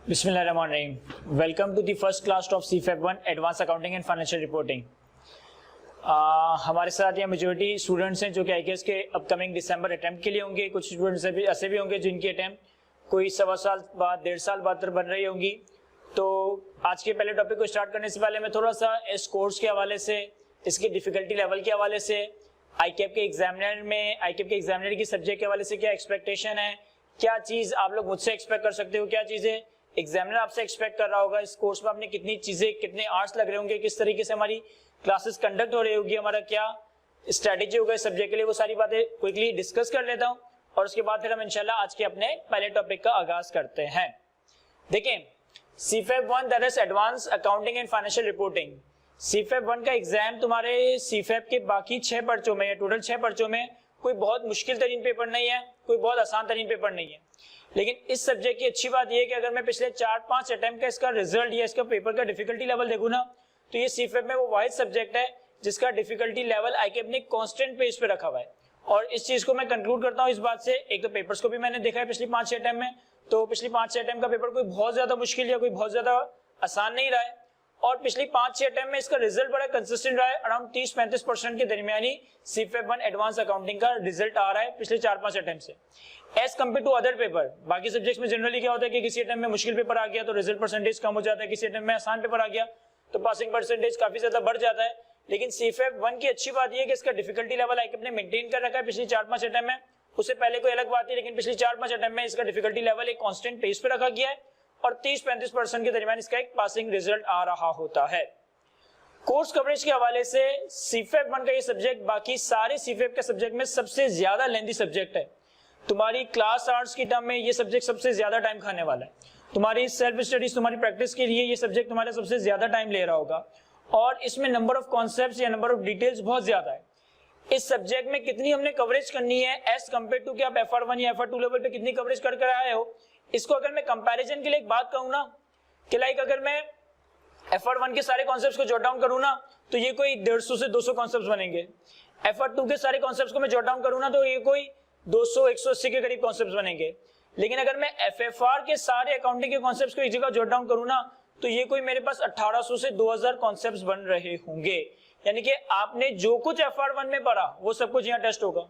बिस्मिल्लाहिर्रहमानिर्रहीम। Welcome to the first class of CFEP 1 advance accounting and financial reporting. हमारे साथ यहाँ मेजोरिटी स्टूडेंट्स हैं जो कि IKS के अपकमिंग दिसंबर अटेम्प्ट के लिए होंगे। कुछ स्टूडेंट्स ऐसे भी होंगे जिनकी अटेम्प्ट कोई 1.25 साल बाद 1.5 साल बाद बन रही होंगी। तो आज के पहले टॉपिक को स्टार्ट करने से पहले मैं थोड़ा सा इस कोर्स के हवाले से, इसके डिफिकल्टी लेवल के हवाले से, IKEP के एग्जामिनर की सब्जेक्ट के हवाले से क्या एक्सपेक्टेशन है, क्या चीज़ आप लोग मुझसे एक्सपेक्ट कर सकते हो, क्या चीज़ें एग्जामिनर आपसे एक्सपेक्ट कर रहा होगा, इस कोर्स में आपने कितनी चीज़ें, कितने आवर्स लग रहे होंगे, किस तरीके से हमारी क्लासेस कंडक्ट हो रही होगी, हमारा क्या स्ट्रैटेजी होगा इस सब्जेक्ट के लिए, वो सारी बातें क्विकली डिस्कस कर लेता हूँ और उसके बाद फिर हम इंशाल्लाह आज के अपने पहले टॉपिक का आगाज करते हैं। देखें, CFEP 1 that is advance accounting and financial reporting. CFEP 1 का एग्जाम तुम्हारे CFEP के बाकी 6 पर्चों में या टोटल 6 पर्चों में कोई बहुत मुश्किल तरीन पेपर नहीं है, कोई बहुत आसान तरीन पेपर नहीं है। लेकिन इस सब्जेक्ट की अच्छी बात यह है कि अगर मैं पिछले 4-5 अटेम्प्ट का इसका रिजल्ट या इसका पेपर का डिफिकल्टी लेवल देखूं ना, तो ये CFEP में वो वाहिद सब्जेक्ट है जिसका डिफिकल्टी लेवल IKEP ने कांस्टेंट पेज पे रखा हुआ है। और इस चीज को मैं कंक्लूड करता हूँ इस बात से, एक तो पेपर्स को भी मैंने देखा है पिछली 5-6 अटेम्प्ट में, तो पिछली 5-6 अटेम्प्ट का पेपर कोई बहुत ज्यादा मुश्किल या कोई बहुत ज्यादा आसान नहीं रहा है। और पिछली 5-6 अटेम्प्ट में इसका रिजल्ट बड़ा कंसिस्टेंट रहा है, अराउंड 30-35% के दरमियानी CFEP 1 एडवांस अकाउंटिंग का रिजल्ट आ रहा है पिछले 4-5 अटेम्प्ट से, as compare to other paper. बाकी सब्जेक्ट्स में जनरली क्या होता है कि किसी अटेम्प्ट में मुश्किल पेपर आ गया तो रिजल्ट परसेंटेज कम हो जाता है, किसी अटेम्प्ट में आसान पेपर आ गया तो पासिंग परसेंटेज काफी ज्यादा बढ़ जाता है। लेकिन CFEP 1 की अच्छी बात यह है कि इसका डिफिकल्टी लेवल IKEP ने मेंटेन कर रखा है पिछली 4-5 अटेम्प्ट में। उससे पहले कोई अलग बात है, लेकिन पिछली 4-5 अटेम्प्ट में इसका डिफिकल्टी लेवल एक कांस्टेंट पेज पे रखा गया है और 30-35% के दरमियान इसका एक पासिंग रिजल्ट आ रहा होता है। कोर्स कवरेज के हवाले से CFEP 1 का ये सब्जेक्ट बाकी सारे CFEP के सब्जेक्ट में सबसे ज्यादा लेंथी सब्जेक्ट है। तुम्हारी क्लास आवर्स की टर्म में ये सब्जेक्ट सबसे ज्यादा टाइम खाने वाला है। तुम्हारी सेल्फ स्टडीज, तुम्हारी प्रैक्टिस के लिए ये सब्जेक्ट तुम्हारे सबसे ज्यादा टाइम ले रहा होगा और इसमें नंबर ऑफ कॉन्सेप्ट्स या नंबर ऑफ डिटेल्स बहुत ज्यादा है। इस सब्जेक्ट में कितनी हमने कवरेज करनी है एज कम्पेयर टू कि आप FR1 या FR2 लेवल पे कितनी कवरेज कर आए हो, इसको अगर मैं कंपैरिजन के लिए एक बात कहूँ ना कि लाइक अगर मैं FR1 के सारे कॉन्सेप्ट्स को जॉट डाउन करूँ ना तो ये कोई 150 से 200 कॉन्सेप्ट्स बनेंगे। FR2 के सारे कॉन्सेप्ट्स को मैं जॉट डाउन करूँ ना तो ये कोई 200-180 के करीब कॉन्सेप्ट्स बनेंगे। लेकिन अगर मैं FFR के सारे अकाउंटिंग के कॉन्सेप्ट्स को एक जगह जॉट डाउन करूँ ना तो ये कोई मेरे पास 1800 से 2000 कॉन्सेप्ट्स बन रहे होंगे। यानी कि आपने जो कुछ FR1 में पढ़ा वो सब कुछ यहाँ टेस्ट होगा,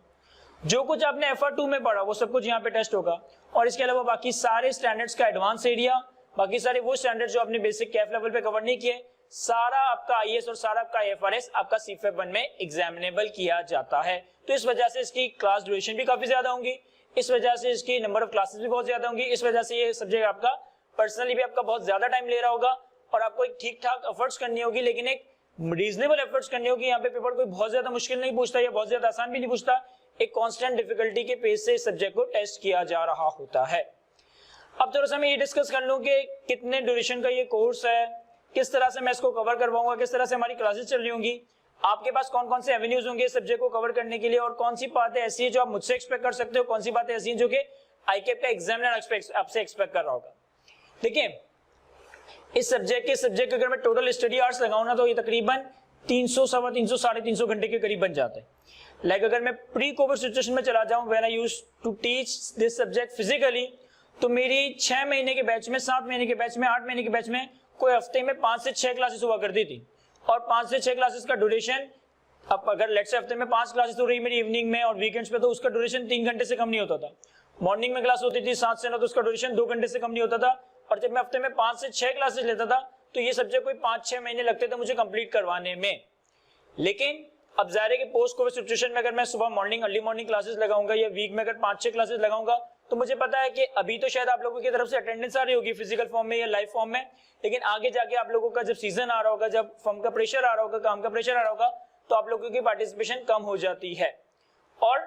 जो कुछ आपने FR2 में पढ़ा वो सब कुछ यहाँ पे टेस्ट होगा। और इसके अलावा बाकी सारे स्टैंडर्ड्स का एडवांस एरिया, बाकी सारे वो स्टैंडर्ड जो आपने बेसिक कैफ लेवल पे कवर नहीं किए, सारा आपका IAS और सारा आपका IFRS आपका CFEP 1 में एग्जामिनेबल किया जाता है। तो इस वजह से इसकी क्लास ड्यूरेशन भी काफी ज्यादा होंगी, इस वजह से इसकी नंबर ऑफ क्लासेस भी बहुत ज्यादा होंगी, इस वजह से ये सब्जेक्ट आपका पर्सनली भी आपका बहुत ज्यादा टाइम ले रहा होगा और आपको एक ठीक ठाक एफर्ट्स करनी होगी, लेकिन एक रीजनेबल एफर्ट्स करनी होगी। यहाँ पे पेपर कोई बहुत ज्यादा मुश्किल नहीं पूछता या बहुत ज्यादा आसान भी नहीं पूछता, एक कांस्टेंट डिफिकल्टी के पेज से सब्जेक्ट को टेस्ट किया जा रहा होता है। अब थोड़ा सा मैं ये डिस्कस कर लूं कि कितने ड्यूरेशन का ये कोर्स है, किस तरह से मैं इसको कवर करवाऊंगा, किस तरह से हमारी क्लासेस चल रही होंगी, आपके पास कौन कौन से एवेन्यूज होंगे सब्जेक्ट को कवर करने के लिए और कौन सी बातें ऐसी है जो आप मुझसे एक्सपेक्ट कर सकते हो, कौन सी बातें ऐसी हैं जो कि IKEP का एग्जामिनर आपसे एक्सपेक्ट कर रहा होगा। देखिए, इस सब्जेक्ट अगर मैं टोटल स्टडी आवर्स लगाऊं ना तो ये तकरीबन 300, 350, 350 घंटे के करीब बन जाते हैं। लाइक अगर मैं प्री कोविड सिचुएशन में चला जाऊं when I used to teach this subject physically, तो मेरी 6 महीने के बैच में, 7 महीने के बैच में, 8 महीने के बैच में कोई हफ्ते में 5 से 6 क्लासेस हुआ करती थी। और 5 से 6 क्लासेस का ड्यूरेशन, अब अगर लेट्स से हफ्ते में 5 क्लासेस हो रही मेरी इवनिंग में और वीकेंड्स पे, तो उसका ड्यूरेशन 3 घंटे से कम नहीं होता था। मॉर्निंग में क्लास होती थी 7 से 9 तो उसका ड्यूरेशन 2 घंटे से कम नहीं होता था। और जब मैं हफ्ते में 5 से 6 क्लासेस लेता था तो ये सब्जेक्ट कोई 5-6 महीने लगते थे मुझे कंप्लीट करवाने में। लेकिन अब जाहिर है कि पोस्ट कोविड सिचुएशन में अगर मैं सुबह मॉर्निंग अर्ली मॉर्निंग क्लासेस लगाऊंगा या वीक में अगर 5-6 क्लासेस लगाऊंगा तो मुझे पता है कि अभी तो शायद आप लोगों की तरफ से अटेंडेंस आ रही होगी फिजिकल फॉर्म में या लाइव फॉर्म में, लेकिन आगे जाके आप लोगों का जब सीजन आ रहा होगा, जब फॉर्म का प्रेशर आ रहा होगा, काम का प्रेशर आ रहा होगा, तो आप लोगों की पार्टिसिपेशन कम हो जाती है। और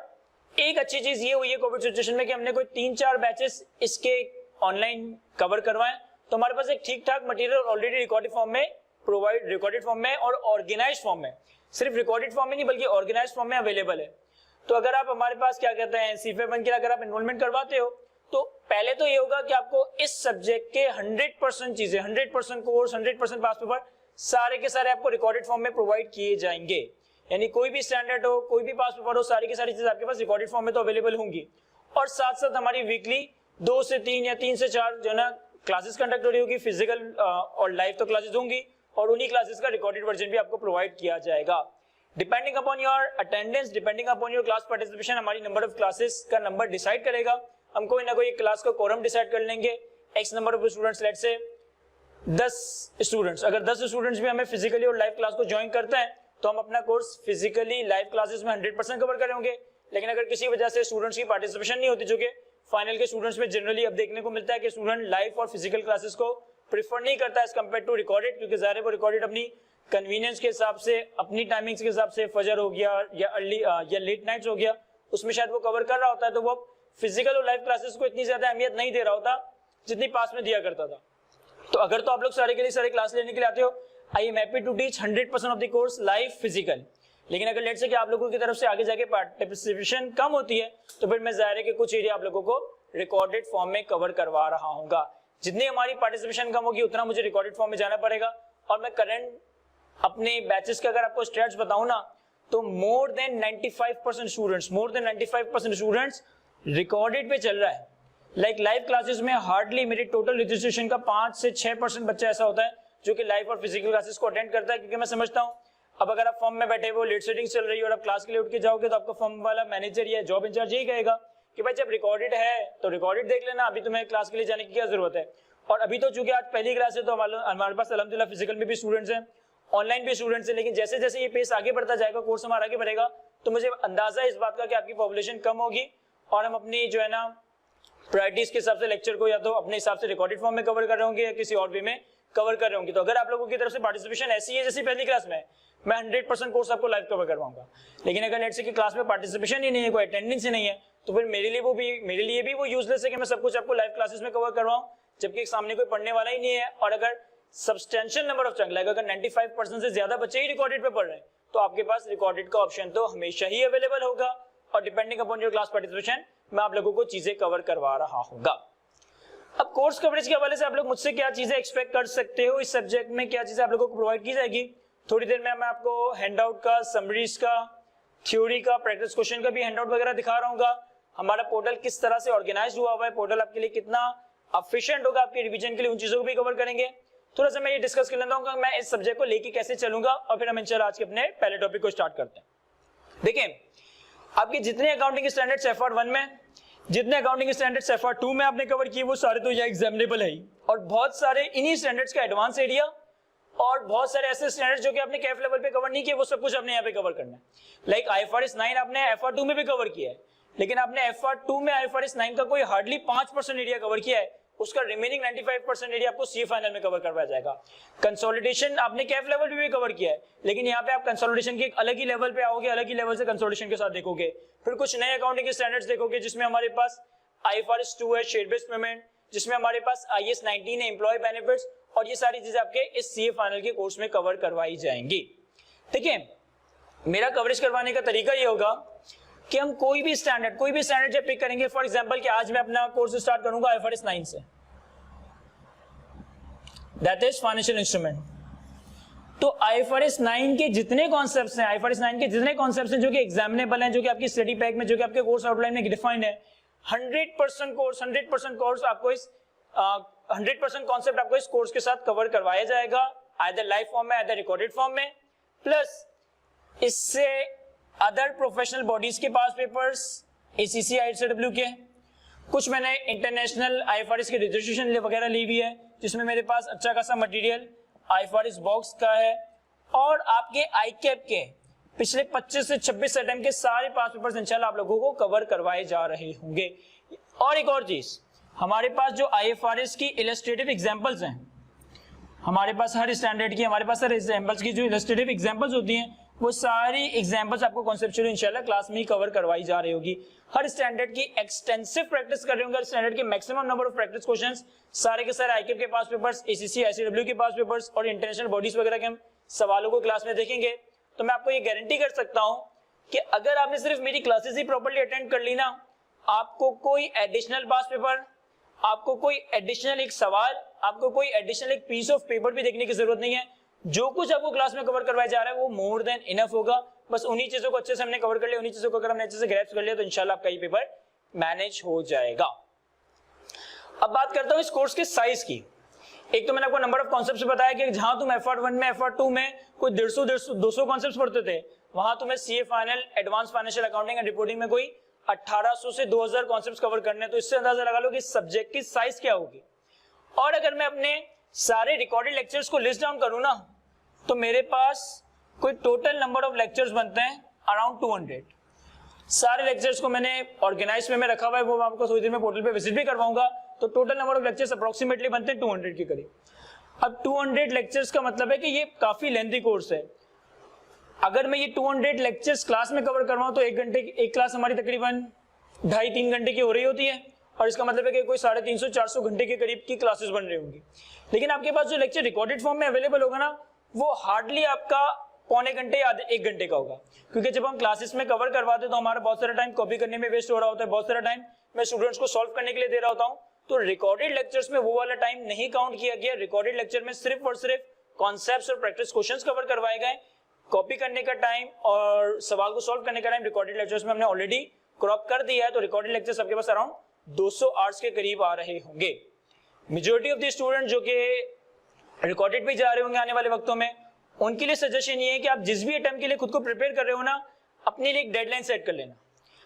एक अच्छी चीज ये हुई है कोविड सिचुएशन में कि हमने कोई 3-4 बैचेस इसके ऑनलाइन कवर करवाए, तो हमारे पास एक ठीक ठाक मटेरियल ऑलरेडी रिकॉर्डेड फॉर्म में और ऑर्गेनाइज्ड फॉर्म में, सिर्फ रिकॉर्डेड फॉर्म में नहीं बल्कि ऑर्गेनाइज्ड फॉर्म में अवेलेबल है। तो अगर आप हमारे पास क्या कहते हैं CFEP 1 के लिए अगर आप एनरोलमेंट करवाते हो तो पहले तो ये होगा कि आपको इस सब्जेक्ट के 100% चीजें, 100% कोर्स, 100% पास पेपर सारे के सारे आपको रिकॉर्डेड फॉर्म में प्रोवाइड किए जाएंगे। यानी कोई भी स्टैंडर्ड हो, कोई भी पास पेपर हो, सारी की सारी चीजें आपके पास रिकॉर्डेड फॉर्म में तो अवेलेबल होंगी। और साथ साथ हमारी वीकली 2 से 3 या 3 से 4 जो ना क्लासेस कंडक्ट हो रही होगी, फिजिकल और लाइव तो क्लासेस होंगी, और उन्हीं क्लासेस का रिकॉर्डेड वर्जन भी आपको प्रोवाइड किया जाएगा। Depending upon your attendance, depending upon your class participation, हमारी नंबर ऑफ क्लासेस का नंबर डिसाइड करेगा। हम कोई ना कोई क्लास का कोरम डिसाइड कर लेंगे, x number of students, let's say 10 students, अगर 10 स्टूडेंट्स भी हमें फिजिकली और लाइव क्लास को ज्वाइन करते हैं तो हम अपना कोर्स फिजिकली लाइव क्लासेस में 100% कवर करेंगे। लेकिन अगर किसी वजह से स्टूडेंट्स की पार्टिसिपेशन नहीं होती, जो कि फाइनल के स्टूडेंट्स में जनरली अब देखने को मिलता है कि स्टूडेंट लाइव और फिजिकल क्लासेस को प्रीफर नहीं करता एज कम्पेयर टू रिकॉर्डेड, क्योंकि ज़ाहिर है वो रिकॉर्डेड अपनी कन्वीनियंस के हिसाब से, अपनी टाइमिंग्स के हिसाब से, फजर हो गया या अर्ली या लेट नाइट्स हो गया, उसमें शायद वो कवर कर रहा होता है, तो वो फिजिकल और लाइव क्लासेस को इतनी ज्यादा अहमियत नहीं दे रहा होता जितनी पास में दिया करता था। तो अगर तो आप लोग सारे के लिए सारे क्लास लेने के लिए आते हो, I am happy to teach 100% of the course live physical. लेकिन अगर लेट से कि आप लोगों की तरफ से आगे जाके पार्टिसिपेशन कम होती है, तो फिर मैं ज़ाहिर है कि कुछ एरिया आप लोगों को रिकॉर्डेड फॉर्म में कवर करवा रहा हूँगा। जितनी हमारी पार्टिसिपेशन कम होगी उतना मुझे रिकॉर्डेड फॉर्म में जाना पड़ेगा। और मैं करंट अपने बैचेस का अगर आपको स्टैट्स बताऊं ना, तो मोर देन 95% स्टूडेंट्स रिकॉर्डेड पे चल रहा है। लाइक लाइव क्लासेस में हार्डली मेरे टोटल रजिस्ट्रेशन का 5 से 6% बच्चा ऐसा होता है जो कि लाइव और फिजिकल क्लासेस को अटेंड करता है, क्योंकि मैं समझता हूँ अब अगर आप फॉर्म में बैठे हो, लेट सेटिंग चल रही है और आप क्लास के लिए उठ के जाओगे, तो आपका फॉर्म वाला मैनेजर या जॉब इंचार्ज यही कहेगा कि भाई जब रिकॉर्डेड है तो रिकॉर्डेड देख लेना, अभी तुम्हें क्लास के लिए जाने की क्या जरूरत है। और अभी तो चूंकि आज पहली क्लास है तो हमारे पास अल्हम्दुलिल्लाह फिजिकल में भी स्टूडेंट्स हैं, ऑनलाइन भी स्टूडेंट्स हैं, लेकिन जैसे जैसे ये पेस आगे बढ़ता जाएगा, कोर्स हमारा आगे बढ़ेगा, तो मुझे अंदाजा है इस बात का कि आपकी पॉपुलेशन कम होगी और हम अपनी जो है ना प्रायोरिटीज के हिसाब से लेक्चर को या तो अपने हिसाब से रिकॉर्डेड फॉर्म में कवर कर रहे होंगे या किसी और वे में कवर कर रहे होंगे। तो अगर आप लोगों की तरफ से पार्टिसिपेशन ऐसी है जैसी पहली क्लास में, मैं 100% कोर्स आपको लाइव कवर करवाऊंगा। लेकिन अगर लेट से कि क्लास में पार्टिसिपेशन ही नहीं है, कोई अटेंडेंस ही नहीं है, तो फिर मेरे लिए भी वो यूजलेस है कि मैं सब कुछ आपको लाइव क्लासेस में कवर करवाऊं, जबकि सामने कोई पढ़ने वाला ही नहीं है। और अगर सब्सटेंशियल नंबर ऑफ चंक, अगर 95% से ज्यादा बच्चे ही रिकॉर्डेड पे पढ़ रहे हैं, तो आपके पास रिकॉर्डेड का ऑप्शन तो हमेशा ही अवेलेबल होगा। और depending upon your class participation मैं आप लोगों को चीजें कवर करवा रहा हूँगा। अब कोर्स कवरेज के हवाले से आप लोग मुझसे क्या चीजें एक्सपेक्ट कर सकते हो, इस सब्जेक्ट में क्या चीजें आप लोगों को प्रोवाइड की जाएगी। थोड़ी देर में मैं आपको हैंडआउट का, समरीज का, थ्योरी का, प्रैक्टिस क्वेश्चन का भी हैंडआउट वगैरह दिखा रहा हूँ। हमारा पोर्टल किस तरह से ऑर्गेनाइज हुआ है, पोर्टल आपके लिए कितना एफिशिएंट होगा आपके रिवीजन के लिए, उन चीजों को भी कवर करेंगे। थोड़ा सा मैं ये डिस्कस कर लेता हूँ कि मैं इस सब्जेक्ट को लेके कैसे चलूंगा, और फिर हम इंशाल्लाह आज के अपने पहले टॉपिक को स्टार्ट करते हैं। देखिए, आपके जितने अकाउंटिंग स्टैंडर्ड्स FR1 में, जितने अकाउंटिंग स्टैंडर्ड्स FR2 में आपने कवर किए, वो सारे तो यहाँ एग्जामिनेबल है ही, और बहुत सारे इन्हीं स्टैंडर्ड्स का एडवांस एरिया और बहुत सारे ऐसे स्टैंडर्ड्स जो कि आपने कैफ लेवल पे कवर नहीं किए, वो सब कुछ आपने यहाँ पे कवर करना है। लाइक IFRS 9 आपने FR2 में भी कवर किया है, लेकिन आपने FR2 में IFRS 9 का कोई हार्डली 5% एरिया कवर किया है, उसका रिमेनिंग 95% एरिया आपको CA फाइनल में कवर करवाया जाएगा। कंसोलिडेशन आपने कैफ लेवल पे भी कवर किया है, लेकिन यहाँ पे आप कंसोलिडेशन के एक अलग ही लेवल पे आओगे, अलग ही लेवल से कंसोलिडेशन के साथ देखोगे। फिर कुछ नए अकाउंटिंग के स्टैंडर्ड्स देखोगे, जिसमें हमारे पास IFRS 2 है, शेयर बेस्ड पेमेंट, जिसमें हमारे पास IAS 19 है, एम्प्लॉय बेनिफिट्स, और ये सारी चीजें आपके इस CA फाइनल के कोर्स में कवर करवाई जाएंगी। ठीक है, मेरा कवरेज करवाने का तरीका ये होगा कि हम कोई भी स्टैंडर्ड जब पिक करेंगे, फॉर एग्जांपल कि आज मैं अपना कोर्स स्टार्ट करूंगा IFRS 9 से, दैट इज फाइनेंशियल इंस्ट्रूमेंट। तो IFRS 9 के जितने कॉन्सेप्ट्स हैं, IFRS 9 के जितने कॉन्सेप्ट्स हैं जो कि एग्जामिनेबल हैं, जो कि आपकी स्टडी पैक में, जो कि आपके कोर्स आउटलाइन में डिफाइंड है, 100% कोर्स आपको इस 100% कॉन्सेप्ट आपको इस कोर्स के साथ कवर करवाया जाएगा, आइदर लाइव फॉर्म में, आइदर रिकॉर्डेड फॉर्म में। प्लस इससे अदर प्रोफेशनल बॉडीज के पास पेपर्स, ACC, ISW के, कुछ मैंने इंटरनेशनल IFRS के रजिस्ट्रेशन वगैरह ली हुई है, जिसमें मेरे पास अच्छा खासा मटेरियल IFRS बॉक्स का है, और आपके ICAP के पिछले 25 से 26 अटेम्प्ट के सारे पास पेपर्स इंशाल्लाह आप लोगों को कवर करवाए जा रहे होंगे। और एक और चीज, हमारे पास जो IFRS की इलस्ट्रेटिव एग्जांपल्स हैं, हमारे पास हर स्टैंडर्ड की, हमारे पास हर एग्जांपल्स की जो इलस्ट्रेटिव एग्जांपल्स होती हैं, वो सारी एग्जांपल्स आपको कॉन्सेप्चुअल इंशाल्लाह क्लास में ही कवर करवाई जा रही होगी। हर स्टैंडर्ड की एक्सटेंसिव प्रैक्टिस कर रहे होंगे, हर स्टैंडर्ड के maximum number of practice questions, सारे के सारे ICAP के पास पेपर्स, ACC, ICW के पास पेपर्स, और इंटरनेशनल बॉडीज वगैरह के हम सवालों को क्लास में देखेंगे। तो मैं आपको ये गारंटी कर सकता हूं कि अगर आपने सिर्फ मेरी क्लासेस ही प्रॉपर्ली अटेंड कर ली ना, आपको कोई एडिशनल पास पेपर, आपको कोई एडिशनल एक सवाल, आपको कोई एडिशनल एक पीस ऑफ पेपर भी देखने की जरूरत नहीं है। जो कुछ आपको क्लास में कवर करवाया जा रहा है वो मोर देन इनफ होगा। बस उन्हीं चीजों को अच्छे से हमने कवर कर लिया, उन्हीं चीजों को अगर हमने अच्छे से ग्रैस्प कर लिया, तो इंशाल्लाह आपका ये पेपर मैनेज हो जाएगा। अब बात करता हूं इस कोर्स के साइज की। एक तो मैंने आपको नंबर ऑफ कॉन्सेप्ट्स बताया कि जहां तुम FR1 में FR2 में कोई 150-200 कॉन्सेप्ट्स पढ़ते थे, वहां तुम्हें CA final, advance financial accounting and reporting में कोई 1800 से 2000 कॉन्सेप्ट्स कवर करने हैं। तो इससे अंदाजा लगा लो कि सब्जेक्ट की साइज क्या होगी। और अगर मैं अपने सारे रिकॉर्डेड लेक्चर्स को लिस्ट डाउन करूं ना, तो मेरे पास कोई टोटल नंबर ऑफ लेक्चर्स बनते हैं अराउंड 200। सारे लेक्चर्स को मैंने ऑर्गेनाइज में रखा हुआ है, वो मैं आपको थोड़ी देर में पोर्टल पे विजिट भी करवाऊंगा। तो total number of lectures approximately बनते हैं 200 के करीब। अब 200 लेक्चर्स का मतलब है कि ये काफी लेंथी कोर्स है। अगर मैं ये 200 लेक्चर्स क्लास में कवर करवाऊं तो एक क्लास हमारी तकरीबन 2.5-3 घंटे की हो रही होती है, और इसका मतलब है कि कोई 350-400 घंटे के करीब की क्लासेस बन रही होंगी। लेकिन आपके पास जो लेक्चर रिकॉर्डेड फॉर्म में अवेलेबल होगा ना, वो हार्डली आपका पौने घंटे या 1 घंटे का होगा, क्योंकि जब हम क्लासेस में कवर करवाते तो हमारा बहुत सारा टाइम कॉपी करने में वेस्ट हो रहा होता है, बहुत सारा टाइम मैं स्टूडेंट्स को सॉल्व करने के लिए दे रहा होता हूं। तो रिकॉर्डेड लेक्चर्स में वो वाला टाइम नहीं काउंट किया गया। रिकॉर्डेड लेक्चर में सिर्फ और सिर्फ कॉन्सेप्ट्स और प्रैक्टिस क्वेश्चंस कवर करवाए गए। कॉपी करने का टाइम और सवाल को सॉल्व करने का टाइम रिकॉर्डेड लेक्चर्स में हमने ऑलरेडी क्रॉप कर दिया है। तो रिकॉर्डेड लेक्चर्स आपके पास अराउंड 200 आवर्स के करीब आ रहे होंगे। मेजॉरिटी ऑफ द स्टूडेंट जो कि रिकॉर्डेड भी जा रहे होंगे आने वाले वक्तों में, उनके लिए सजेशन ये है कि आप जिस भी अटेम्प्ट के लिए खुद को प्रिपेयर कर रहे हो ना, अपने लिए एक डेडलाइन सेट कर लेना।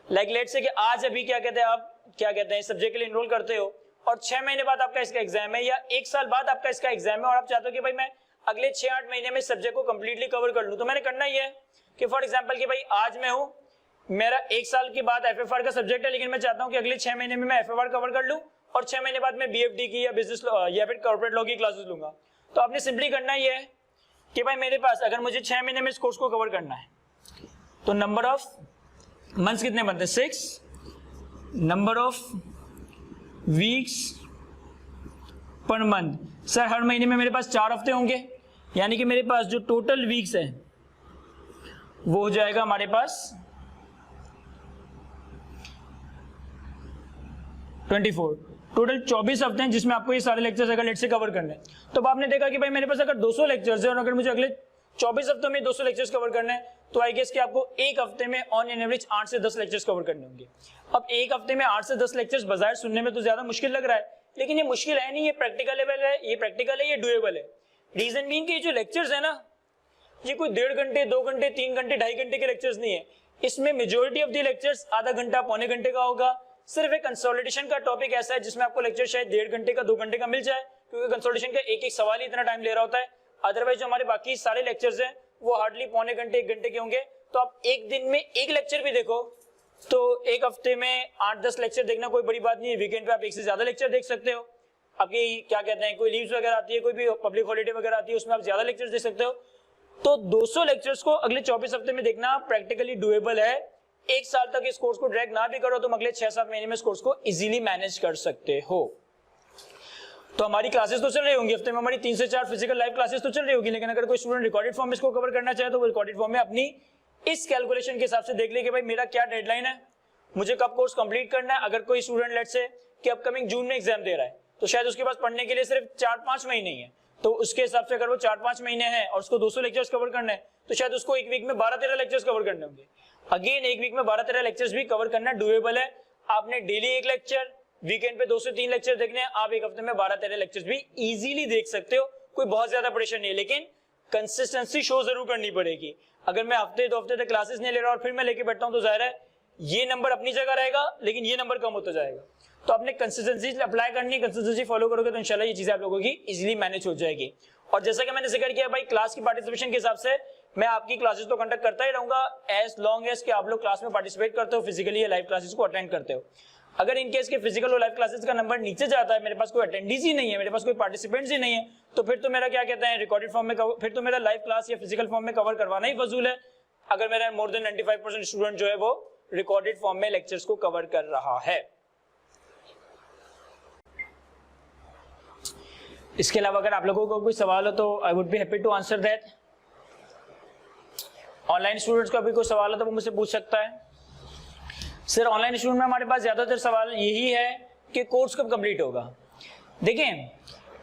लाइक लेट से कि आज अभी क्या कहते हैं इस सब्जेक्ट के लिए एनरोल करते हो, और 6 महीने बाद आपका इसका एग्जाम है, या 1 साल बाद आपका इसका एग्जाम है, और आप चाहते हो कि भाई मैं अगले 6-8 महीने में सब्जेक्ट को कंप्लीटली कवर कर लूं। तो मैंने करना ही है कि फॉर एग्जांपल कि भाई आज मैं हूं, मेरा 1 साल के बाद FFR का सब्जेक्ट है, लेकिन मैं चाहता हूं कि अगले 6 महीने में मैं FFR कवर कर लूं, और 6 महीने बाद मैं BFD की या बिजनेस या फिर कॉर्पोरेट लॉ की क्लासेस लूंगा। तो आपने सिंपली करना ही है कि भाई मेरे पास अगर मुझे 6 महीने में इस कोर्स को कवर करना है, तो नंबर ऑफ मंथ्स कितने बनते हैं? 6। नंबर ऑफ वीक्स पर मंथ, सर हर महीने में मेरे पास 4 हफ्ते होंगे, यानी कि मेरे पास जो टोटल वीक्स है वो हो जाएगा हमारे पास 24। टोटल 24 हफ्ते हैं जिसमें आपको ये सारे लेक्चर्स अगर लेट से कवर करने हैं। तो अब आपने देखा कि भाई मेरे पास अगर 200 लेक्चर्स है, और अगर मुझे अगले 24 हफ्तों में 200 लेक्चर्स कवर करने हैं, तो आई गेस कि आपको एक हफ्ते में ऑन एन एवरेज 8 से 10 लेक्चर्स कवर करने होंगे। अब एक हफ्ते में 8 से 10 लेक्चर्स बाजार सुनने में तो ज्यादा मुश्किल लग रहा है, लेकिन ये मुश्किल है नहीं, ये प्रैक्टिकलेबल है, ये डुएबल है। रीजन बीइंग कि ये जो लेक्चर्स है ना, ये कोई 1.5 घंटे, 2 घंटे, 3 घंटे, 2.5 घंटे के लेक्चर्स नहीं है। इसमें मेजॉरिटी ऑफ द लेक्चर्स आधा घंटा, पौने घंटे का होगा। सिर्फ एक कंसोलिडेशन का टॉपिक ऐसा है जिसमें आपको लेक्चर शायद 1.5 घंटे का, 2 घंटे का मिल जाए, क्योंकि कंसोलिडेशन का एक एक सवाल ही इतना टाइम ले रहा होता है। अदरवाइज जो हमारे बाकी सारे लेक्चर्स हैं वो हार्डली पौने घंटे, 1 घंटे के होंगे। तो आप एक दिन में एक लेक्चर भी देखो तो एक हफ्ते में 8-10 लेक्चर देखना कोई बड़ी बात नहीं है। वीकेंड पे आप एक से ज्यादा लेक्चर देख सकते हो। आपकी क्या कहते हैं, कोई लीव्स वगैरह आती है, कोई भी पब्लिक हॉलिडे वगैरह आती है, उसमें आप ज्यादा लेक्चर्स देख सकते हो। तो 200 लेक्चर्स को अगले 24 हफ्ते में देखना प्रैक्टिकली डुएबल है। 1 साल तक इस कोर्स को ड्रैग ना भी करो, तुम अगले 6-7 महीने में इस कोर्स को इजीली मैनेज कर सकते हो। तो हमारी क्लासेस तो चल रही होंगी, हफ्ते में हमारी 3 से 4 फिजिकल लाइव क्लासेस तो चल रही होगी, लेकिन अगर कोई स्टूडेंट रिकॉर्डेड फॉर्म में इसको कवर करना चाहे तो वो रिकॉर्डेड फॉर्म में अपनी इस कैलकुलेशन के हिसाब से देख ले कि भाई मेरा क्या डेडलाइन है, मुझे कब कोर्स कंप्लीट करना है। अगर कोई स्टूडेंट लेट से कि अपकमिंग जून में एग्जाम दे रहा है, तो शायद उसके पास पढ़ने के लिए सिर्फ 4-5 महीने ही है, तो उसके हिसाब से अगर वो 4-5 महीने हैं और उसको 200 लेक्चर्स कवर करना है, तो शायद उसको एक वीक में 12-13 लेक्चर्स कवर करने होंगे। अगेन एक वीक में 12-13 लेक्चर्स भी कवर करना डुएबल है। आपने डेली एक लेक्चर, वीकेंड पे 2 से 3 लेक्चर देखने हैं, आप एक हफ्ते में 12-13 लेक्चर्स भी इजीली देख सकते हो। कोई बहुत ज्यादा प्रेशर नहीं है, लेकिन कंसिस्टेंसी शो जरूर करनी पड़ेगी। अगर मैं हफ्ते 2 हफ्ते तक क्लासेस नहीं ले रहा और फिर मैं लेके बैठता हूं, तो जाहिर है ये नंबर अपनी जगह रहेगा, लेकिन ये नंबर कम होता जाएगा। तो आपने कंसिस्टेंसी अप्लाई करनी, कंसिस्टेंसी फॉलो करोगे तो इंशाल्लाह ये चीजें आप लोगों की इजीली मैनेज हो जाएगी। और जैसा कि मैंने जिक्र किया भाई, क्लास की पार्टिसिपेशन के हिसाब से मैं आपकी क्लासेस तो कंडक्ट करता ही रहूंगा एज लॉन्ग एज कि आप लोग क्लास में पार्टिसिपेट करते हो, फिजिकली या लाइव क्लासेस को अटेंड करते हो। अगर इनकेस के फिजिकल और लाइव क्लासेस का नंबर नीचे जाता है, मेरे पास कोई अटेंडीज ही नहीं है, मेरे पास कोई पार्टिसिपेंट्स ही नहीं है, तो फिर तो मेरा क्या कहते हैं रिकॉर्डेड फॉर्म में फिर तो मेरा लाइव क्लास या फिजिकल फॉर्म में कवर करवाना ही फजूल है। अगर मेरा मोर देन 95% स्टूडेंट जो है वो रिकॉर्डेड फॉर्म में लेक्चर्स को कवर कर रहा है। इसके अलावा अगर आप लोगों को कोई सवाल हो तो I would be happy to answer that. Online students का भी कोई सवाल हो तो वो मुझसे पूछ सकता है। सर ऑनलाइन स्टूडेंट में हमारे पास ज्यादातर सवाल यही है कि कोर्स कब कंप्लीट होगा। देखिए,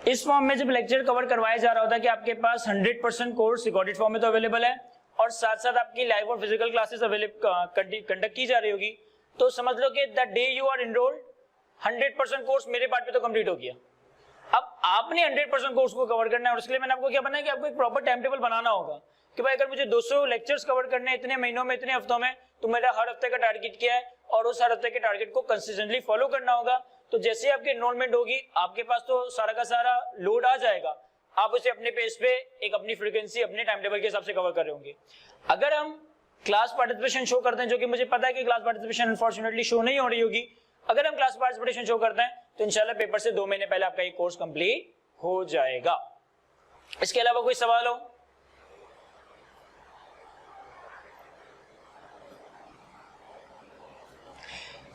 इस फॉर्म में जब लेक्चर कवर करवाया जा रहा होता है कि आपके पास 100% कोर्स रिकॉर्डेड फॉर्म में तो अवेलेबल है, और साथ साथ आपकी लाइव और फिजिकल क्लासेस कंडक्ट की जा रही होगी, तो समझ लो कि the day you are enrolled 100% course मेरे पार्ट पे तो कंप्लीट हो गया। अब आपने 100% कोर्स को कवर करना है और उसके लिए मैंने आपको क्या बनाया कि आपको एक प्रॉपर टाइम टेबल बनाना होगा कि भाई अगर मुझे 200 लेक्चर्स कवर करने हैं इतने महीनों में, इतने हफ्तों में, तो मेरा हर हफ्ते का टारगेट क्या है और उस हर हफ्ते के टारगेट को कंसिस्टेंटली फॉलो करना होगा। तो जैसे ही आपकी एनरोलमेंट होगी आपके पास तो सारा का सारा लोड आ जाएगा, आप उसे अपने पेस पे एक अपनी फ्रीक्वेंसी अपने टाइम टेबल के हिसाब से कवर कर रहे होंगे। अगर हम क्लास पार्टिसिपेशन शो करते हैं, जो कि मुझे पता है कि क्लास पार्टिसिपेशन अनफॉर्चुनेटली शो नहीं हो रही होगी, अगर हम क्लास पार्टिसिपेशन शो करते हैं तो इंशाल्लाह पेपर से 2 महीने पहले आपका ये कोर्स कंप्लीट हो जाएगा। इसके अलावा कोई सवाल हो?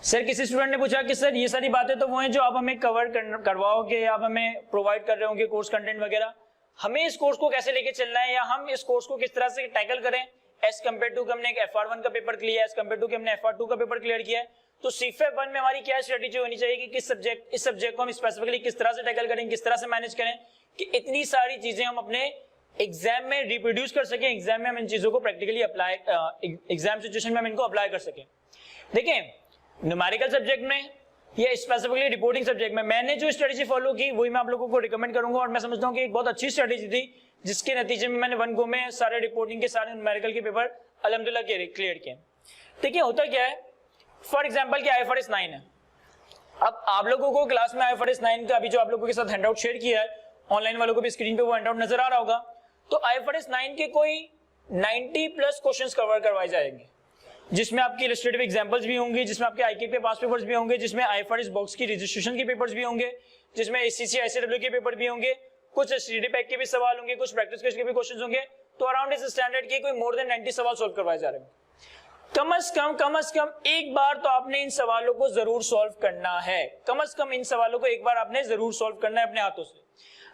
सर किसी स्टूडेंट ने पूछा कि सर ये सारी बातें तो वो हैं जो आप हमें कवर करवाओगे, आप हमें प्रोवाइड कर रहे होंगे कोर्स कंटेंट वगैरह, हमें इस कोर्स को कैसे लेके चलना है या हम इस कोर्स को किस तरह से टैकल करें एज कम्पेयर टू हमने एक FR1 का पेपर क्लियर है, एज कम्पेयर टू हमने FR2 का पेपर क्लियर किया है। तो CFA1 में हमारी क्या स्ट्रेटेजी होनी चाहिए कि इस सब्जेक्ट को हम स्पेसिफिकली किस तरह से टैकल करें, किस तरह से मैनेज करें कि इतनी सारी चीजें हम अपने एग्जाम में रिप्रोड्यूस कर सकें, एग्जाम में हम इन चीजों को प्रैक्टिकली अप्लाई, एग्जाम सिचुएशन में हम इनको अप्लाई कर सकें। देखें न्यूमेरिकल सब्जेक्ट में या स्पेसिफिकली रिपोर्टिंग सब्जेक्ट में मैंने जो स्ट्रेटेजी फॉलो की वही मैं आप लोगों को रिकमेंड करूंगा और मैं समझता हूं कि एक बहुत अच्छी स्ट्रेटेजी थी जिसके नतीजे में मैंने 1 गो में सारे रिपोर्टिंग के सारे न्यूमेरिकल के पेपर अल्हम्दुलिल्लाह क्लियर किए। देखिए होता क्या है, फॉर एग्जांपल कि IFRS 9 है। अब आप लोगों को क्लास में IFRS 9 का अभी जो आप लोगों के साथ हैंडआउट शेयर किया है, ऑनलाइन वालों को भी स्क्रीन पे वो हैंडआउट नजर आ रहा होगा। तो IFRS 9 के कोई 90+ क्वेश्चंस कवर करवाए जाएंगे, जिसमें आपकी इलस्ट्रेटिव एग्जांपल्स भी होंगी, जिसमें आपके IK पे पास पेपर्स भी होंगे, जिसमें IFRS बॉक्स की रजिस्ट्रेशन के पेपर्स भी होंगे, जिसमें ACC ICW के पेपर भी होंगे, कुछ STD पैक के भी सवाल होंगे, कुछ प्रैक्टिस क्वेश्चन के भी क्वेश्चंस होंगे। तो अराउंड इस स्टैंडर्ड के कोई मोर देन 90 सवाल सॉल्व करवाए जा रहे हैं। कम से कम एक बार तो आपने इन सवालों को जरूर सॉल्व करना है, कम से कम इन सवालों को एक बार आपने जरूर सॉल्व करना है अपने हाथों से।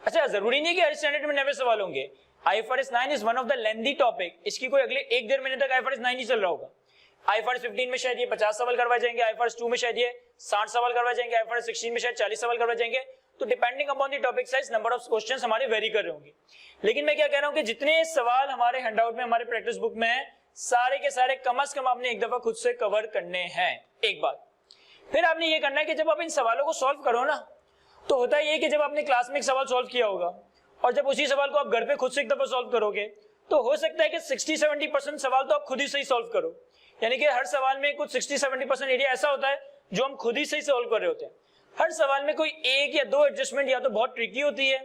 अच्छा जरूरी नहीं कि हर स्टैंडर्ड में 90 सवाल होंगे। IFRS 9 is one of the lengthy topic, इसकी कोई अगले 1-1.5 महीने तक IFRS 9 ही चल रहा होगा। IFRS 15 में शायद ये 50 सवाल करवाए जाएंगे, IFRS 2 में शायद ये 60 सवाल करवाए जाएंगे, IFRS 16 में शायद 40 सवाल करवाए जाएंगे। तो depending upon the topic size number of questions हमारे वेरी कर रहे होंगे। लेकिन मैं क्या कह रहा हूं कि जितने सवाल हमारे हैंडआउट में, हमारे प्रैक्टिस बुक में है, सारे के सारे कम से कम आपने एक दफा खुद से कवर करने हैं एक बार। फिर आपने ये करना है कि जब आप इन सवालों को सॉल्व करो ना, तो होता है ये कि जब आपने क्लास में एक सवाल सॉल्व किया होगा और जब उसी सवाल को आप घर पे खुद से एक दफा सॉल्व करोगे, तो हो सकता है कि 60-70% सवाल तो आप खुद ही से ही सॉल्व करो। यानी कि हर सवाल में कुछ 60-70% एरिया ऐसा होता है जो हम खुद ही से ही सॉल्व कर रहे होते हैं। हर सवाल में कोई 1 या 2 एडजस्टमेंट या तो बहुत ट्रिकी होती है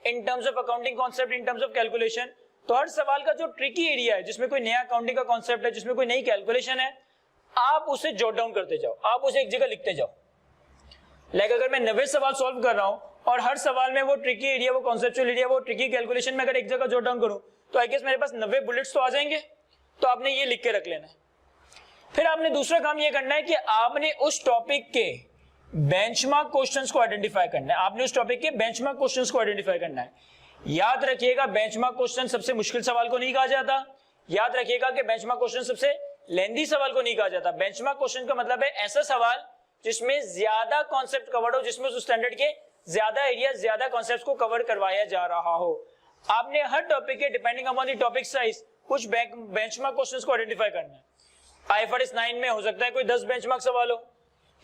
in terms of accounting concept, in terms of calculation. तो हर सवाल का जो ट्रिकी एरिया है, जिसमें कोई नया अकाउंटिंग का कॉन्सेप्ट है, जिसमें कोई नई कैलकुलेशन है, आप उसे जॉट डाउन करते जाओ, आप उसे एक जगह लिखते जाओ। लाइक अगर मैं 90 सवाल सॉल्व कर रहा हूं और हर सवाल में वो ट्रिकी एरिया, वो कॉन्सेप्चुअल एरिया, वो ट्रिकी कैलकुलेशन में अगर एक जगह जॉट डाउन करूं, तो आई गेस मेरे पास 90 बुलेट्स तो आ जाएंगे। तो आपने ये लिख के रख लेना है। फिर आपने दूसरा काम ये करना है कि आपने उस टॉपिक के बेंचमार्क क्वेश्चंस को आइडेंटिफाई करना है। आपने उस टॉपिक के बेंचमार्क क्वेश्चंस को आइडेंटिफाई करना है। याद रखिएगा बेंचमार्क क्वेश्चन सबसे मुश्किल सवाल को नहीं कहा जाता। याद रखिएगा कि बेंचमार्क क्वेश्चन सबसे लेंथी सवाल को नहीं कहा जाता। बेंचमार्क क्वेश्चन का मतलब है ऐसा सवाल जिसमें ज्यादा कॉन्सेप्ट कवर हो, जिसमें उस स्टैंडर्ड के ज्यादा एरिया, ज्यादा कॉन्सेप्ट को कवर करवाया जा रहा हो। आपने हर टॉपिक के depending upon the topic size कुछ बेंचमार्क क्वेश्चंस को आइडेंटिफाई करना है। IFRS 9 में हो सकता है कोई 10 बेंचमार्क सवाल हो,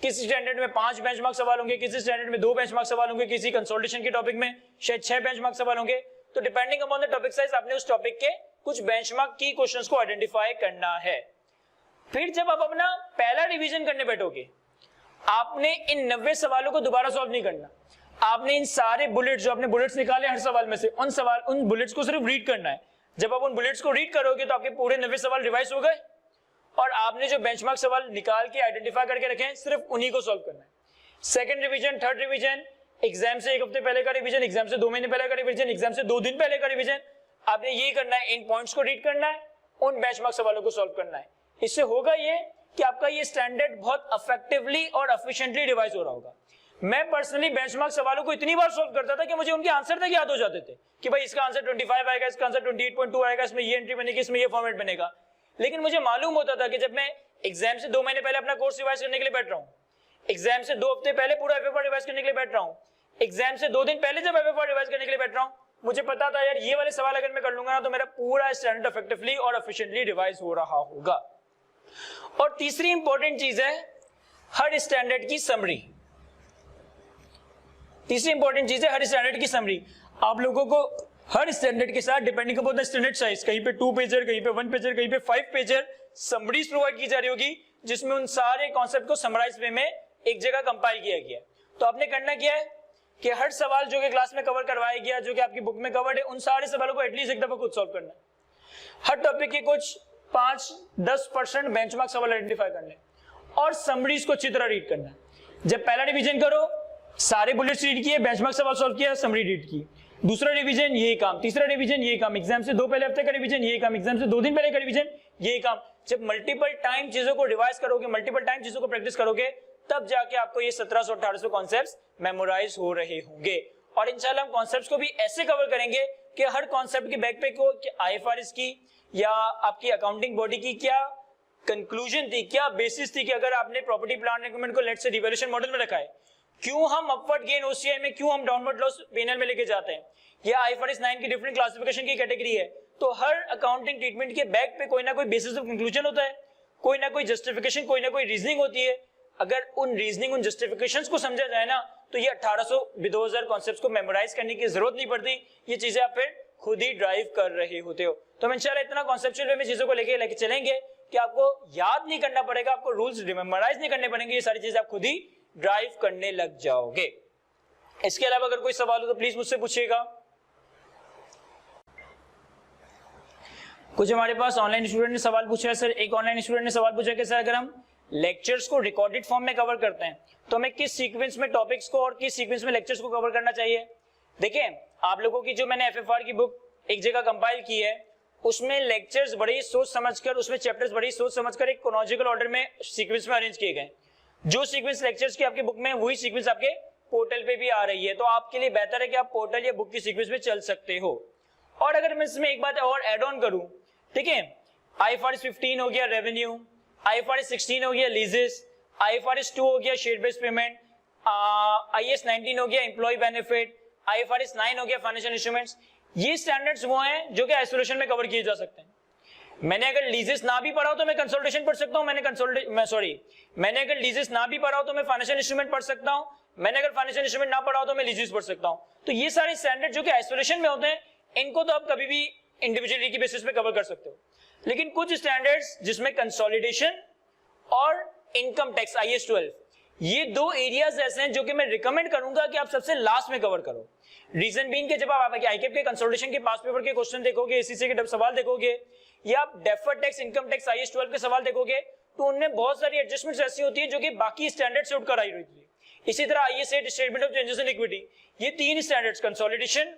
किसी स्टैंडर्ड में 5 बेंचमार्क सवाल होंगे, किसी स्टैंडर्ड में 2 बेंचमार्क सवाल होंगे, किसी कंसोलिडेशन के टॉपिक में शायद 6 बेंचमार्क सवाल होंगे। तो depending upon the topic size आपने उस टॉपिक के कुछ बेंचमार्क की क्वेश्चंस को आइडेंटिफाई करना है। फिर जब आप अपना पहला रिवीजन करने बैठोगे, आपने इन 90 सवालों को दोबारा सॉल्व नहीं करना। आपने इन सारे बुलेट्स जो आपने बुलेट्स निकाले हर सवाल में से, उन बुलेट्स को सिर्फ रीड करना है। जब आप उन बुलेट्स को रीड करोगे तो आपके पूरे 90 सवाल रिवाइज हो गए और आपने जो बेंचमार्क सवाल निकाल के आइडेंटिफाई करके रखे हैं सिर्फ उन्हीं को सॉल्व करना है। Second revision, third revision, exam से 1 हफ्ते पहले का रिवीजन, एग्जाम से 2 महीने पहले का रिवीजन, एग्जाम से 2 दिन पहले का रिवीजन, आपने ये करना है। इन पॉइंट्स को रीड करना है, उन बेंचमार्क सवालों को सॉल्व करना है। इससे होगा ये कि आपका ये स्टैंडर्ड बहुत इफेक्टिवली और एफिशिएंटली रिवाइज हो रहा होगा। मैं पर्सनली बेंचमार्क सवालों को इतनी बार सॉल्व करता था कि मुझे उनके आंसर तक याद हो जाते थे कि भाई इसका आंसर 25 आएगा, इसका आंसर 28.2 आएगा, इसमें ये एंट्री बनेगी, इसमें ये फॉर्मेट बनेगा। लेकिन मुझे मालूम होता था कि जब मैं एग्जाम से 2 महीने पहले अपना कोर्स रिवाइज करने के लिए बैठ रहा हूँ, एग्जाम से 2 हफ्ते पहले पूरा FFR रिवाइज करने के लिए बैठ रहा हूँ, एग्जाम से 2 दिन पहले जब FFR रिवाइज करने के लिए बैठ रहा हूँ, मुझे पता था यार ये वाले सवाल अगर मैं कर लूंगा ना तो मेरा पूरा स्टैंडर्ड इफेक्टिवली और एफिशिएंटली रिवाइज हो रहा होगा। और तीसरी इंपॉर्टेंट चीज है हर स्टैंडर्ड की समरी। तीसरी इंपॉर्टेंट चीज है हर स्टैंडर्ड की समरी। आप लोगों को हर स्टैंडर्ड के साथ depending upon the standard size, कहीं पे 2 पेजर, कहीं पे 1 पेजर, कहीं पे 5 पेजर समरीज प्रोवाइड की जा रही होगी, जिसमें उन सारे कॉन्सेप्ट को समराइज वे में एक जगह कंपाइल किया गया है। तो आपने करना क्या है कि हर सवाल जो कि क्लास में कवर करवाया गया, जो कि आपकी बुक में कवर्ड है, उन सारे सवालों को एटलीस्ट एक दफा खुद सॉल्व करना है। हर टॉपिक के कुछ 5-10% बेंचमार्क सवाल आइडेंटिफाई करने और समरीज को अच्छी तरह रीड करना है। जब पहला रिवीजन करो, सारे बुलेट्स रीड किए, बेंचमार्क सवाल सॉल्व किया, समरी रीड की। दूसरा रिवीजन यही काम, तीसरा रिवीजन यही काम, एग्जाम से 2 पहले हफ्ते का रिवीजन यही काम, एग्जाम से 2 दिन पहले का रिवीजन यही काम। जब मल्टीपल टाइम चीजों को रिवाइज करोगे, मल्टीपल टाइम चीजों को प्रैक्टिस करोगे, तब जाके आपको ये 1700-1800 कॉन्सेप्ट्स मेमोराइज हो रहे होंगे। और इंशाल्लाह हम कॉन्सेप्ट्स को भी ऐसे कवर करेंगे कि हर कॉन्सेप्ट के बैक पे को आईएफआरएस की या आपकी अकाउंटिंग बॉडी की क्या कंक्लूजन थी, क्या बेसिस थी कि अगर आपने प्रॉपर्टी प्लान एग्रीमेंट को लेट से रिवैल्यूएशन मॉडल में रखा है, क्यों हम अपवर्ड गेन ओसीआई में, क्यों हम डाउनवर्ड लॉस पीएनएल में लेके जाते हैं, या आईएफआरएस 9 की डिफरेंट क्लासिफिकेशन की कैटेगरी है। तो हर अकाउंटिंग ट्रीटमेंट के बैक पे कोई ना कोई बेसिस ऑफ कंक्लूजन होता है, कोई ना कोई जस्टिफिकेशन, कोई ना कोई रीजनिंग होती है। अगर उन रीजनिंग, उन जस्टिफिकेशंस को समझा जाए ना, तो ये 1800-2000 कॉन्सेप्ट्स को मेमोराइज करने की जरूरत नहीं पड़ती, ये चीजें आप फिर खुद ही ड्राइव कर रहे होते हो। तो हम इंशाल्लाह इतना कॉन्सेप्चुअल वे में चीजों को लेके चलेंगे कि आपको याद नहीं करना पड़ेगा, आपको रूल्स मेमोराइज नहीं करने पड़ेंगे, ये सारी चीजें आप खुद ही ड्राइव करने लग जाओगे। इसके अलावा अगर कोई सवाल हो तो प्लीज मुझसे पूछिएगा। कुछ हमारे पास ऑनलाइन स्टूडेंट ने सवाल पूछा है सर, एक ऑनलाइन स्टूडेंट ने सवाल पूछा कि सर अगर हम लेक्चर्स को रिकॉर्डेड फॉर्म में कवर करते हैं तो हमें किस सीक्वेंस में टॉपिक्स को और किस सीक्वेंस में लेक्चर्स को कवर करना चाहिए। देखिए, आप लोगों की जो मैंने एफएफआर की बुक एक जगह कंपाइल की है, उसमें लेक्चर्स बड़े ही सोच समझकर, उसमें चैप्टर्स बड़ी सोच समझकर एक क्रोनोलॉजिकल ऑर्डर में सीक्वेंस में अरेंज किए गए। जो सीक्वेंस लेक्चर्स की आपकी बुक में, वही सीक्वेंस आपके पोर्टल पे भी आ रही है। तो आपके लिए बेहतर है कि आप पोर्टल या बुक की सीक्वेंस में चल सकते हो। और अगर मैं इसमें एक बात और एड ऑन करूं, ठीक है, आईएफआरएस 15 हो गया रेवेन्यू, आईएफआरएस 16 हो गया लीजेस, आईएफआरएस 2 हो गया शेयर बेस्ड पेमेंट, आईएएस 19 हो गया एम्प्लॉय बेनिफिट, आईएफआरएस 9 हो गया फाइनेंशियल इंस्ट्रूमेंट्स। ये स्टैंडर्ड्स वो हैं जो कि आइसोलेशन में कवर किए जा सकते हैं। मैंने अगर लीजेस ना भी पढ़ा हो तो मैं कंसोलिडेशन पढ़ सकता हूं, मैंने अगर लीजेस ना भी पढ़ा हो तो मैं फाइनेंशियल इंस्ट्रूमेंट पढ़ सकता हूं, मैंने अगर फाइनेंशियल इंस्ट्रूमेंट ना पढ़ा हो तो मैं लीजेस पढ़ सकता हूं। तो ये सारे स्टैंडर्ड जो कि आइसोलेशन में होते हैं, इनको तो आप कभी भी इंडिविजुअली की बेसिस पे कवर कर सकते हो। लेकिन कुछ स्टैंडर्ड्स जिसमें कंसोलिडेशन और इनकम टैक्स आईएएस 12, ये 2 एरियाज ऐसे हैं जो कि मैं रिकमेंड करूंगा कि आप सबसे लास्ट में कवर करो। रीजन बीइंग कि जब आप आईकेप के कंसोलिडेशन के पास पेपर के क्वेश्चन देखोगे, एसीसी के सवाल देखोगे, या आप deferred tax, income tax IAS 12 के सवाल देखोगे, तो उनमें बहुत सारी एडजस्टमेंट्स ऐसी होती है जो कि बाकी स्टैंडर्ड से उठकर आई होती है। इसी तरह IAS 8 statement of changes in equity, ये 3 स्टैंडर्ड्स, कंसोलिडेशन,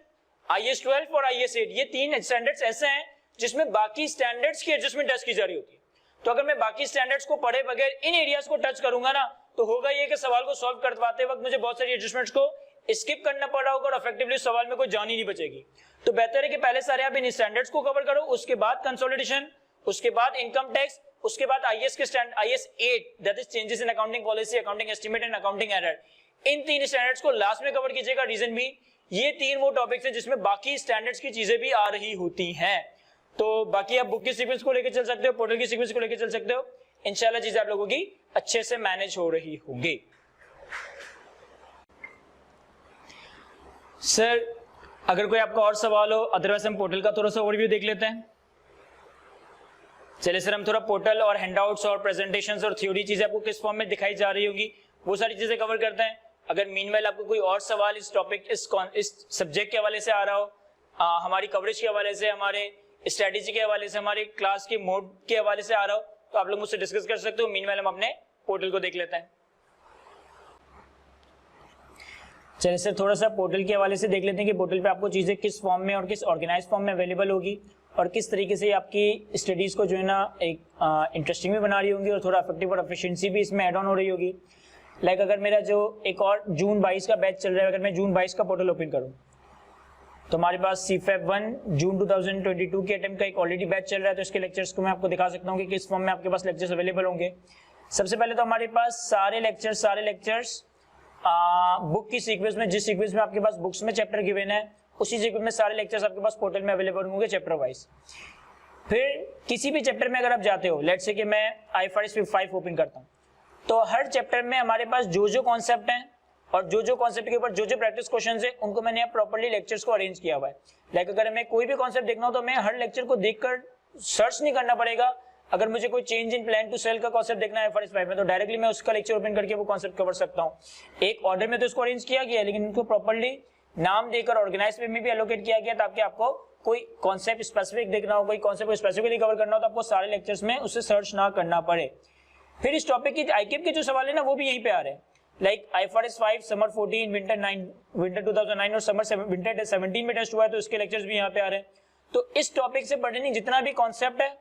आईएएस 12 और आईएएस 8, ये 3 स्टैंडर्ड्स ऐसे हैं जिसमें बाकी स्टैंडर्ड्स की एडजस्टमेंट टेस्ट की जा रही होती है। तो अगर मैं बाकी स्टैंडर्ड्स को पढ़े बगैर इन एरियाज को टच करूंगा ना, तो होगा ये कि सवाल को सॉल्व करवाते वक्त मुझे बहुत सारी एडजस्टमेंट्स को स्किप करना पड़ा होगा और इफेक्टिवली सवाल में कोई जान ही नहीं बचेगी। तो बेहतर है कि पहले सारे आप इन स्टैंडर्ड्स को कवर करो, उसके बाद कंसोलिडेशन, उसके बाद इनकम टैक्स, उसके बाद आईएएस के stand IAS 8 that is changes in accounting policy, accounting estimate and accounting error. In 3 standards को लास्ट में कवर कीजिएगा। रीजन भी ये 3 वो टॉपिक्स हैं जिसमें बाकी स्टैंडर्ड्स की चीजें भी आ रही होती हैं। तो बाकी आप बुक की सीक्वेंस को लेकर चल सकते हो, पोर्टल की सीक्वेंस को लेकर चल सकते हो, इंशाल्लाह चीजें आप लोगों की अच्छे से मैनेज हो रही होगी। सर अगर कोई आपका और सवाल हो, अदरवाइज हम पोर्टल का थोड़ा सा ओवरव्यू देख लेते हैं। चलिए सर, हम थोड़ा पोर्टल और हैंडआउट्स और प्रेजेंटेशंस और थ्योरी चीजें आपको किस फॉर्म में दिखाई जा रही होगी, वो सारी चीजें कवर करते हैं। अगर मीनवाइल आपको कोई और सवाल इस टॉपिक, इस सब्जेक्ट के हवाले से आ रहा हो, हमारी कवरेज के हवाले से, हमारे स्ट्रेटेजी के हवाले से, हमारे क्लास के मोड के हवाले से आ रहा हो, तो आप लोग मुझसे डिस्कस कर सकते हो। मीनवाइल हम अपने पोर्टल को देख लेते हैं। चलिए सर, थोड़ा सा पोर्टल के हवाले से देख लेते हैं कि पोर्टल पे आपको चीजें किस फॉर्म में और किस ऑर्गेनाइज फॉर्म में अवेलेबल होगी और किस तरीके से आपकी स्टडीज को जो है ना एक इंटरेस्टिंग भी बना रही होंगी और थोड़ा इफेक्टिव और एफिशिएंसी भी इसमें ऐड ऑन हो रही होगी। लाइक अगर मेरा जो एक और जून 22 का बैच चल रहा है, अगर मैं जून 22 का पोर्टल ओपन करूं तो हमारे पास CFEP 1 जून 2022 के अटेम्प्ट का एक ऑलरेडी बैच चल रहा है। तो इसके लेक्चर्स को मैं आपको दिखा सकता हूँ कि किस फॉर्म में आपके पास लेक्चर्स अवेलेबल होंगे। सबसे पहले तो हमारे पास सारे लेक्चर्स बुक की सीक्वेंस में, जिस सीक्वेंस में आपके पास बुक्स में चैप्टर गिवन है, उसी सीक्वेंस में सारे लेक्चर्स आपके पास पोर्टल में अवेलेबल होंगे चैप्टर वाइज। फिर किसी भी चैप्टर में अगर आप जाते हो, लेट्स से कि मैं आईएफआरएस 5 ओपन करता हूँ, तो हर चैप्टर में हमारे पास जो कॉन्सेप्ट हैं, और जो जो कॉन्सेप्ट के ऊपर जो जो प्रैक्टिस क्वेश्चंस है उनको मैंने प्रॉपर्ली लेक्चर्स को अरेंज किया हुआ है। लाइक अगर हमें कोई भी कॉन्सेप्ट देखना हो तो मैं हर लेक्चर को देखकर सर्च नहीं करना पड़ेगा। अगर मुझे कोई change in plan to sell का कॉन्सेप्ट देखना है IFRS 5 में तो डायरेक्टली मैं उसका लेक्चर ओपन करके वो कॉन्सेप्ट कवर सकता हूँ। एक ऑर्डर में तो इसको अरेंज किया गया है, लेकिन इनको प्रॉपर्ली नाम देकर ऑर्गेनाइज वे में भी एलोकेट किया गया ताकि आपको कोई कॉन्सेप्ट स्पेसिफिक देखना हो, कोई कॉन्सेप्ट स्पेसिफिकली कवर करना हो तो आपको सारे लेक्चर्स में उससे सर्च ना करना पड़े। फिर इस टॉपिक की आईकेप के जो सवाल है ना वो भी यहीं पे आ रहे हैं। लाइक IFRS 5, समर 14, विंटर 2009 और समर विंटर 17 में टेस्ट हुआ है तो इसके लेक्चर्स भी यहाँ पे आ रहे हैं। तो इस टॉपिक से पर्टेनिंग जितना भी कॉन्सेप्ट है,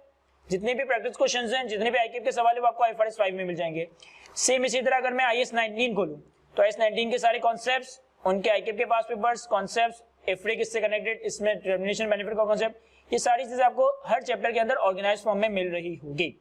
जितने भी प्रैक्टिस क्वेश्चंस हैं, जितने भी आईकेप के सवाल है वो आपको IFRS 5 में मिल जाएंगे। सेम इसी तरह अगर मैं IAS 19 खोलूं तो IAS 19 के सारे कॉन्सेप्ट्स, उनके आईकेप के पास पेपर्स, कॉन्सेप्ट्स, IFRIC इससे कनेक्टेड, इसमें टर्मिनेशन बेनिफिट का कॉन्सेप्ट, ये सारी चीजें आपको हर चैप्टर के अंदर ऑर्गेनाइज फॉर्म में मिल रही होगी।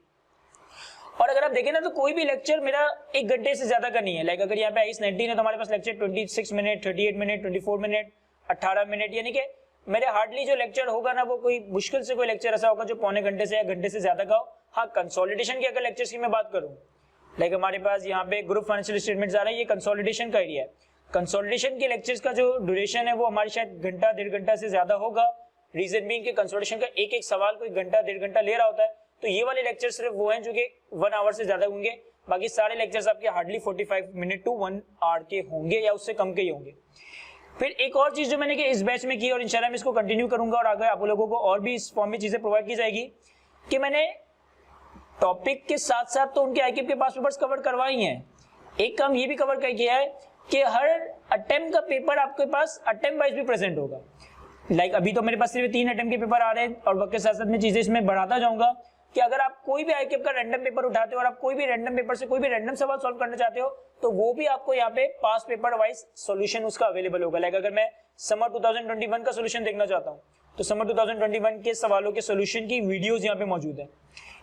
और अगर आप देखें ना तो कोई भी लेक्चर मेरा 1 घंटे से ज्यादा का नहीं है। लाइक अगर यहाँ पे IAS 19 है तो हमारे पास lecture 26 minute, 38 minute, 24 minute, 18 minute, यानी कि मेरे हार्डली जो लेक्चर होगा ना वो कोई मुश्किल से कोई लेक्चर ऐसा होगा जो पौने घंटे से या घंटे से ज्यादा का हो। हाँ, कंसोलिडेशन की अगर लेक्चर्स की मैं बात करूँ, लाइक हमारे पास यहाँ पे ग्रुप फाइनेंशियल स्टेटमेंट्स आ रहा है, ये कंसोलिडेशन का एरिया है। कंसोलिडेशन के लेक्चर्स का जो ड्यूरेशन है वो हमारी शायद घंटा 1.5 घंटा से ज्यादा होगा। रीजन बीइंग कि कंसोलिडेशन का एक एक सवाल कोई घंटा 1.5 घंटा ले रहा होता है, तो ये वाले लेक्चर सिर्फ वो हैं जो कि 1 आवर से ज्यादा होंगे। बाकी सारे लेक्चर्स आपके हार्डली 45 मिनट टू 1 आवर के होंगे या उससे कम के ही होंगे। फिर एक और चीज जो मैंने कि इस बैच में की और इंशाल्लाह मैं इसको कंटिन्यू करूंगा और आगे आप लोगों को और भी इस फॉर्म में चीजें प्रोवाइड की जाएगी कि मैंने टॉपिक के साथ साथ तो उनके आईकेप के पास पेपर्स कवर करवाई हैं, एक काम ये भी कवर किया है कि हर अटेम्प्ट का पेपर आपके पास अटेम्प्ट वाइज भी प्रेजेंट होगा। लाइक अभी तो मेरे पास सिर्फ 3 अटेम्प्ट के पेपर आ रहे हैं और वक्त के साथ साथ में चीजें इसमें बढ़ाता जाऊंगा कि अगर आप कोई भी आईकेप का रैंडम पेपर उठाते हो और आप कोई भी रैंडम पेपर से कोई भी रैंडम सवाल सॉल्व करना चाहते हो तो वो भी आपको यहाँ पे पास पेपर वाइज सॉल्यूशन उसका अवेलेबल होगा। लाइक अगर मैं समर 2021 का सॉल्यूशन देखना चाहता हूँ तो समर 2021 के सवालों के सॉल्यूशन की वीडियोस यहाँ पे मौजूद है।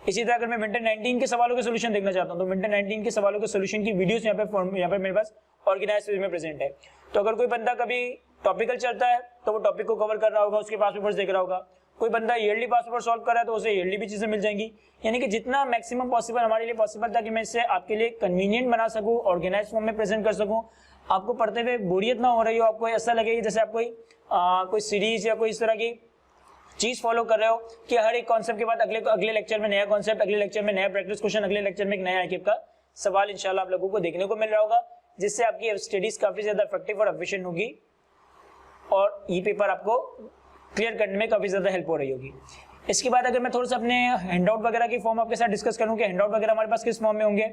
इसी तरह अगर मैं विंटर 19 के सवालों के सॉल्यूशन देखना चाहता हूँ तो विंटर 19 के सवालों के सॉल्यूशन की वीडियोस यहाँ पे मेरे पास ऑर्गेनाइज में प्रेजेंट है। तो अगर कोई बंदा कभी टॉपिकल चलता है तो वो टॉपिक को कवर कर रहा होगा, उसके पास पेपर्स देख रहा होगा। कोई बंदा ईयरली पास पेपर सॉल्व कर रहा है तो उसे ईयरली भी चीजें मिल जाएंगी। यानी कि जितना मैक्सिमम पॉसिबल हमारे लिए पॉसिबल था कि मैं इसे आपके लिए कन्वीनियंट बना सकूं, ऑर्गेनाइज फॉर्म में प्रेजेंट कर सकूं, आपको पढ़ते हुए बोरियत ना हो रही हो, आपको ऐसा लगे जैसे आप कोई सीरीज या कोई इस तरह की चीज फॉलो कर रहे हो कि हर एक कॉन्सेप्ट के बाद अगले लेक्चर में नया कॉन्सेप्ट, अगले लेक्चर में नया प्रैक्टिस क्वेश्चन, अगले लेक्चर में एक नया आईकेप का सवाल इंशाल्लाह आप लोगों को देखने को मिल रहा होगा, जिससे आपकी स्टडीज काफी ज्यादा इफेक्टिव और एफिशिएंट होगी और ये पेपर आपको क्लियर करने में काफी ज्यादा हेल्प हो रही होगी। इसके बाद अगर मैं थोड़ा सा अपने हैंडआउट वगैरह की फॉर्म आपके साथ डिस्कस करूं कि हैंडआउट वगैरह हमारे पास किस फॉर्म में होंगे।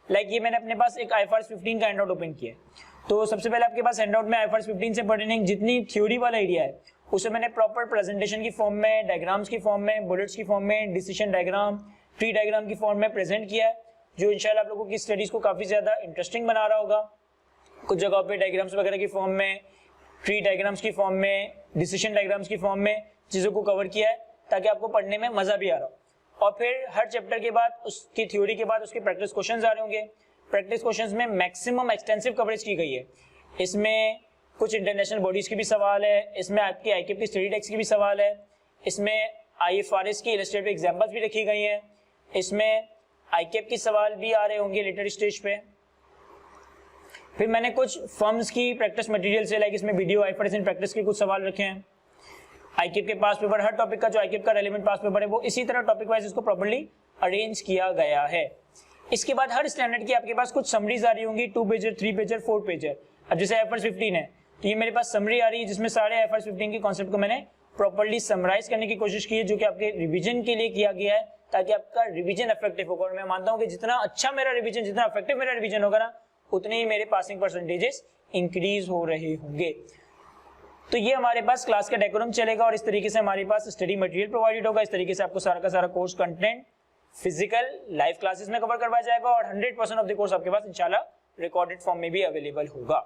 लाइक ये मैंने अपने पास एक IFRS 15 का हैंडआउट ओपन किया है। तो सबसे पहले आपके पास हैंडआउट में IFRS 15 से पर्टेनिंग जितनी थ्योरी वाला एरिया है उसे मैंने प्रॉपर प्रेजेंटेशन की फॉर्म में, डायग्राम्स की फॉर्म में, बुलेट्स की फॉर्म में, डिसीजन डायग्राम, ट्री डायग्राम की फॉर्म में प्रेजेंट किया है, जो इंशाल्लाह आप लोगों की स्टडीज को काफी ज्यादा इंटरेस्टिंग बना रहा होगा। कुछ जगहों पे डायग्राम्स वगैरह की फॉर्म में, ट्री डायग्राम्स की फॉर्म में, डिसीजन डायग्राम्स की फॉर्म में चीजों को कवर किया है ताकि आपको पढ़ने में मजा भी आ रहा हो। और फिर हर चैप्टर के बाद उसकी थ्योरी के बाद उसके प्रैक्टिस क्वेश्चंस आ रहे होंगे। प्रैक्टिस क्वेश्चंस में मैक्सिमम एक्सटेंसिव कवरेज की गई है। इसमें कुछ इंटरनेशनल बॉडीज की भी सवाल है, इसमें आपकी आईकेप की स्टडी टेक्स्ट की भी सवाल है, इसमें IFRS की इलस्ट्रेटिव एग्जांपल्स भी रखी गई हैं, इसमें आईकेप की सवाल भी आ रहे होंगे लेटर स्टेज पे। फिर मैंने कुछ फर्म्स की प्रैक्टिस मटेरियल से लाइक इसमें वीडियो IFRS इन प्रैक्टिस के कुछ सवाल रखे हैं। आईकेप के पास पेपर, हर टॉपिक का जो आईकेप का रेलेवेंट पास पेपर है वो इसी तरह टॉपिक वाइज इसको प्रॉपर्ली अरेंज किया गया है। इसके बाद हर स्टैंडर्ड की आपके पास कुछ समरीज आ रही होंगी, 2 पेजर, 3 पेजर, 4 पेजर। अब जैसे IFRS 15 है तो ये मेरे पास समरी आ रही है जिसमें सारे IFRS 15 के कॉन्सेप्ट को मैंने प्रॉपर्ली समराइज करने की कोशिश की है, जो कि आपके रिवीजन के लिए किया गया है ताकि आपका रिवीजन इफेक्टिव होगा। और मैं मानता हूं कि जितना अच्छा मेरा रिवीजन, जितना इफेक्टिव मेरा रिवीजन होगा ना, उतने ही मेरे पासिंग परसेंटेजेस इंक्रीज हो रहे होंगे। तो ये हमारे पास क्लास का डेकोरम चलेगा और इस तरीके से हमारे पास स्टडी मटेरियल प्रोवाइडेड होगा। इस तरीके से आपको सारा का सारा course content physical live classes में कवर करवाया जाएगा और 100% ऑफ द कोर्स आपके पास इंशाल्लाह रिकॉर्डेड फॉर्म में भी अवेलेबल होगा।